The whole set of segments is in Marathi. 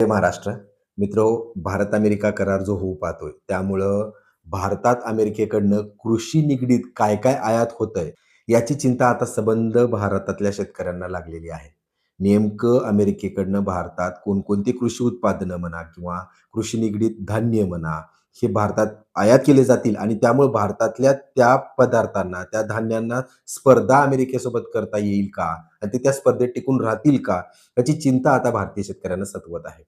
जय महाराष्ट्र. मित्रो, भारत अमेरिका करार जो होऊ पाहतोय, त्यामुळं भारतात अमेरिकेकडनं कृषी निगडीत काय-काय आयात होतंय, याची चिंता आता सबंध भारतातल्या शेतकऱ्यांना लागलेली आहे. नेमकं अमेरिकेकडनं भारतात कोणकोणती कृषी उत्पादनं म्हणा किंवा कृषी निगडीत धान्य म्हणा, हे भारतात आयात केले जातील आणि त्यामुळे भारतातल्या त्या पदार्थांना, त्या धान्यांना स्पर्धा अमेरिकेसोबत करता येईल का? आणि ते त्या स्पर्धेत टिकून राहतील का? याची चिंता आता भारतीय शेतकऱ्यांना सतवत आहे.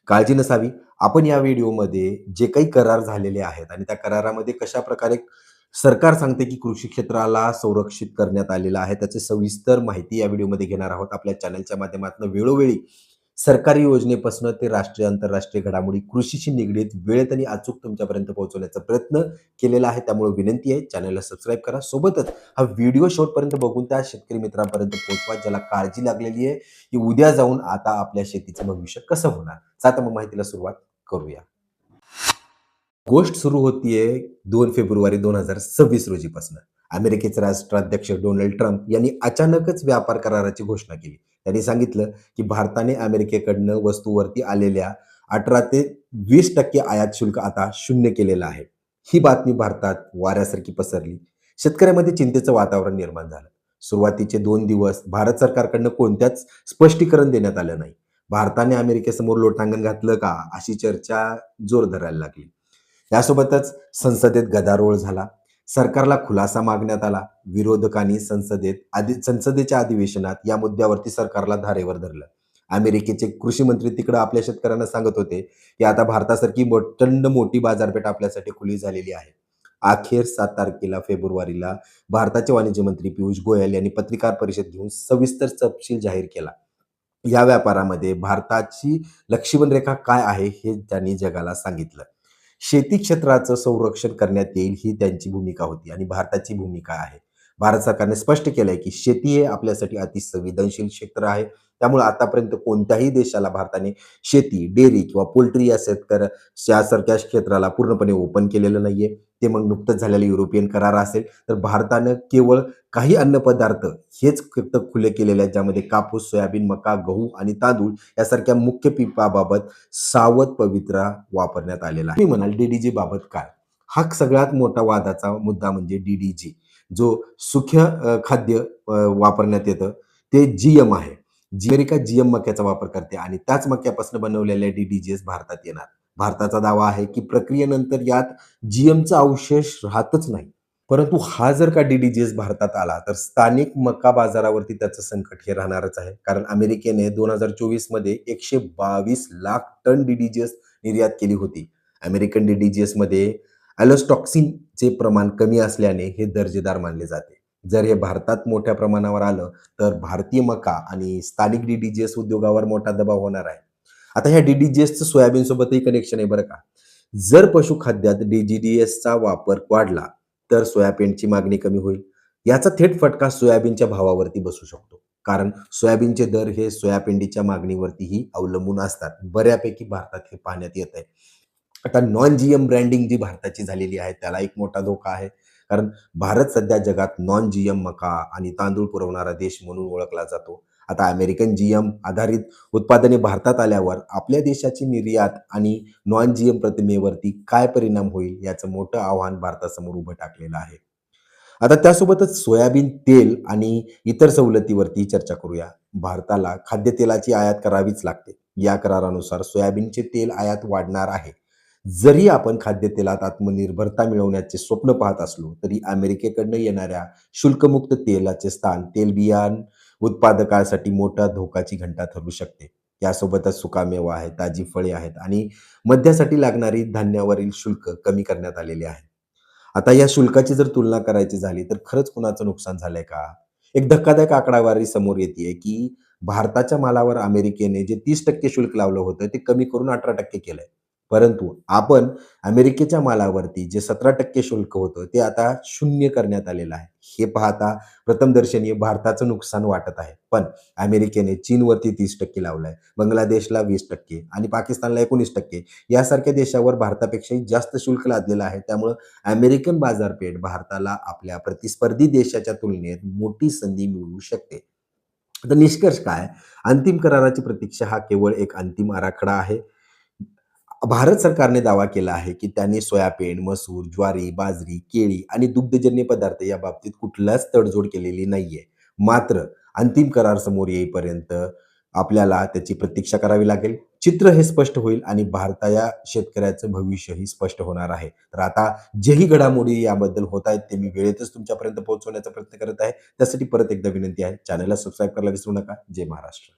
काळजी नसावी. आपण या व्हिडिओमध्ये जे काही करार झालेले आहेत आणि त्या करारामध्ये कशाप्रकारे सरकार सांगते, की कृषी क्षेत्राला संरक्षित करण्यात आलेलं आहे. त्याची सविस्तर माहिती या व्हिडिओमध्ये घेणार आहोत. आपल्या चॅनलच्या माध्यमातून वेळोवेळी सरकारी योजनेपासून ते राष्ट्रीय, आंतरराष्ट्रीय घडामोडी कृषीशी निगडीत वेळेत आणि अचूक तुमच्यापर्यंत पोहोचवण्याचा प्रयत्न केलेला आहे. त्यामुळे विनंती आहे, चॅनलला सबस्क्राईब करा. सोबतच हा व्हिडिओ शेवटपर्यंत बघून त्या शेतकरी मित्रांपर्यंत पोहोचवा, ज्याला काळजी लागलेली आहे, की उद्या जाऊन आता आपल्या शेतीचं भविष्य कसं होणार. चला तर मग माहितीला सुरुवात करूया. गोष्ट सुरू होतीये 2 फेब्रुवारी 2026 रोजीपासून. अमेरिकेचे राष्ट्राध्यक्ष डोनाल्ड ट्रम्प यांनी अचानकच व्यापार कराराची घोषणा केली. त्यांनी सांगितलं, की भारताने अमेरिकेकडनं वस्तूवरती आलेल्या 18 ते 20% आयात शुल्क आता शून्य केलेलं आहे. ही बातमी भारतात वाऱ्यासारखी पसरली. शेतकऱ्यांमध्ये चिंतेचं वातावरण निर्माण झालं. सुरुवातीचे 2 दिवस भारत सरकारकडनं कोणत्याच स्पष्टीकरण देण्यात आलं नाही. भारताने अमेरिकेसमोर लोटांगण घातलं का? अशी चर्चा जोर धरायला लागली. यासोबतच संसदेत गदारोळ झाला. सरकारला खुलासा मागण्यात आला. विरोधकांनी संसदेच्या अधिवेशनात या मुद्द्यावरती सरकारला धारेवर धरलं. अमेरिकेचे कृषी मंत्री तिकडं आपल्या शेतकऱ्यांना सांगत होते, की आता भारतासारखी प्रचंड मोठी बाजारपेठ आपल्यासाठी खुली झालेली आहे. अखेर 7 तारखेला फेब्रुवारीला भारताचे वाणिज्य मंत्री पियुष गोयल यांनी पत्रकार परिषद घेऊन सविस्तर तपशील जाहीर केला. या व्यापारामध्ये भारताची लक्ष्मण रेखा काय आहे हे त्यांनी जगाला सांगितलं. शेती क्षेत्राचं संरक्षण करण्यात येईल ही त्यांची भूमिका होती आणि भारताची भूमिका आहे. भारत सरकारने स्पष्ट केलंय, की शेती हे आपल्यासाठी अतिसंवेदनशील क्षेत्र आहे. त्यामुळे आतापर्यंत कोणत्याही देशाला भारताने शेती, डेअरी किंवा पोल्ट्री यासारख्या क्षेत्राला पूर्णपणे ओपन केलेलं नाहीये. ते मग नुकतंच झालेलं युरोपियन करार असेल, तर भारतानं केवळ काही अन्नपदार्थ हेच फक्त खुले केलेले आहेत, ज्यामध्ये कापूस, सोयाबीन, मका, गहू आणि तांदूळ यासारख्या मुख्य पिकाबाबत सावध पवित्रा वापरण्यात आलेला आहे. मी म्हणाल डी बाबत काय? हा सगळ्यात मोठा वादाचा मुद्दा म्हणजे डी जो सुख्य खाद्य वापरण्यात येतं ते जी आहे. अमेरिका जी मक्याचा वापर करते आणि त्याच मक्यापासून बनवलेल्या डी भारतात येणार. भारताचा दावा आहे, की प्रक्रियेनंतर यात जी अवशेष राहतच नाही. परंतु हा जर का डी भारतात आला, तर स्थानिक मका बाजारावरती त्याचं संकट हे राहणारच आहे. कारण अमेरिकेने 2024 मध्ये 122 लाख टन निर्यात केली होती. अमेरिकन डी-डी-जी-एसमध्ये चे प्रमाण कमी असल्याने हे दर्जेदार मानले जाते. जर हे भारतात मोठ्या प्रमाणावर आलं, तर भारतीय मका आणि स्थानिक डी उद्योगावर मोठा दबाव होणार आहे. आता ह्या डी-डी-जी-एसचं सोयाबीनसोबतही कनेक्शन आहे बरं का. जर पशुखाद्यात डी-डी-डी-एसचा वापर वाढला, तर सोयाबीनची मागणी कमी होईल. याचा थेट फटका सोयाबीनच्या भावावरती बसू शकतो. कारण सोयाबीनचे दर हे सोयाबीनच्या मागणीवरतीही अवलंबून असतात. बऱ्यापैकी भारतात हे पाहण्यात येतंय. आता नॉन जीएम ब्रँडिंग जी भारताची झालेली आहे, त्याला एक मोठा धोका आहे. कारण भारत सध्या जगात नॉन जीएम मका आणि तांदूळ पुरवणारा देश म्हणून ओळखला जातो. आता अमेरिकन जीएम आधारित उत्पादने भारतात आल्यावर आपल्या देशाची निर्यात आणि नॉन जीएम प्रतिमेवरती काय परिणाम होईल याचं मोठं आव्हान भारतासमोर उभं टाकलेलं आहे. आता त्यासोबतच सोयाबीन तेल आणि इतर सवलतीवरती चर्चा करूया. भारताला खाद्यतेलाची आयात करावीच लागते. या करारानुसार सोयाबीनचे तेल आयात वाढणार आहे. जरी आपण खाद्यतेलात आत्मनिर्भरता मिळवण्याचे स्वप्न पाहत असलो, तरी अमेरिकेकडनं येणाऱ्या शुल्कमुक्त तेलाचे स्थान तेलबियाण उत्पादकासाठी मोठ्या धोकाची घंटा ठरू शकते. यासोबतच सुकामेवा आहे, ताजी फळे आहेत आणि मद्यासाठी लागणारी धान्यावरील शुल्क कमी करण्यात आलेले आहे. आता या शुल्काची जर तुलना करायची झाली, तर खरंच कुणाचं नुकसान झालंय का? एक धक्कादायक आकडावारी समोर येतीये, की भारताच्या मालावर अमेरिकेने जे 30% शुल्क लावलं होतं, ते कमी करून 18% केलंय. परंतु आपण अमेरिकेच्या मालावरती जे 17% शुल्क होतं, ते आता शून्य करण्यात आलेलं आहे. हे पाहता प्रथमदर्शनी भारताचं नुकसान वाटत आहे. पण अमेरिकेने चीनवरती 30% लावलंय, बांगलादेशला 20% आणि पाकिस्तानला 19% यासारख्या देशावर भारतापेक्षाही जास्त शुल्क लादलेलं आहे. त्यामुळं अमेरिकन बाजारपेठ भारताला आपल्या प्रतिस्पर्धी देशाच्या तुलनेत मोठी संधी मिळू शकते. तर निष्कर्ष काय? अंतिम कराराची प्रतीक्षा हा केवळ एक अंतिम आराखडा आहे. भारत सरकारने दावा केला आहे, की त्यांनी सोयाबीन, मसूर, ज्वारी, बाजरी, केळी आणि दुग्धजन्य पदार्थ या बाबतीत कुठलाच तडजोड केलेली नाहीये. मात्र अंतिम करार समोर येईपर्यंत आपल्याला त्याची प्रतीक्षा करावी लागेल. चित्र हे स्पष्ट होईल आणि भारताच्या शेतकऱ्याचं भविष्यही स्पष्ट होणार आहे. तर आता जेही घडामोडी याबद्दल होत आहेत, ते मी वेळेतच तुमच्यापर्यंत पोहोचवण्याचा प्रयत्न करत आहे. त्यासाठी परत एकदा विनंती आहे, चॅनलला सबस्क्राईब करायला विसरू नका. जय महाराष्ट्र.